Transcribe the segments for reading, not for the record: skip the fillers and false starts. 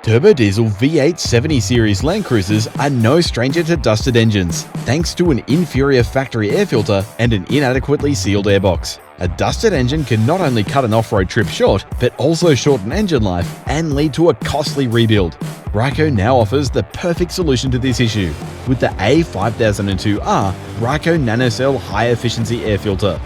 Turbo diesel V8 70 series LandCruisers are no stranger to dusted engines, thanks to an inferior factory air filter and an inadequately sealed airbox. A dusted engine can not only cut an off-road trip short, but also shorten engine life and lead to a costly rebuild. Ryco now offers the perfect solution to this issue with the A5002R Ryco NanoCel high-efficiency air filter.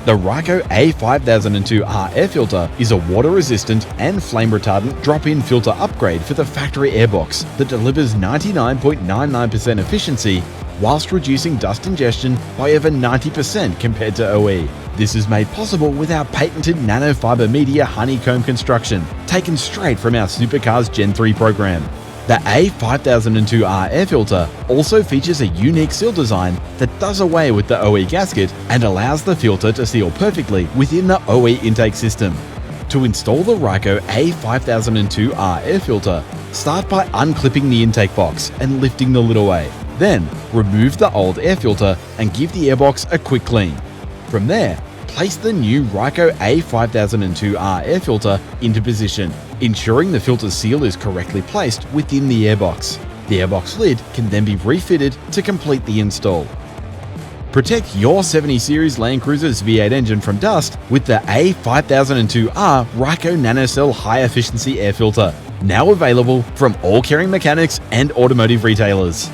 The Ryco A5002R air filter is a water-resistant and flame-retardant drop-in filter upgrade for the factory airbox that delivers 99.99% efficiency whilst reducing dust ingestion by over 90% compared to OE. This is made possible with our patented nanofiber media honeycomb construction, taken straight from our Supercars Gen 3 program. The A5002R air filter also features a unique seal design that does away with the OE gasket and allows the filter to seal perfectly within the OE intake system. To install the Ryco A5002R air filter, start by unclipping the intake box and lifting the lid away. Then, remove the old air filter and give the airbox a quick clean. From there, place the new Ryco A5002R air filter into position, ensuring the filter seal is correctly placed within the airbox. The airbox lid can then be refitted to complete the install. Protect your 70 series LandCruiser's V8 engine from dust with the A5002R Ryco NanoCel high-efficiency air filter, now available from all Caring Mechanics and automotive retailers.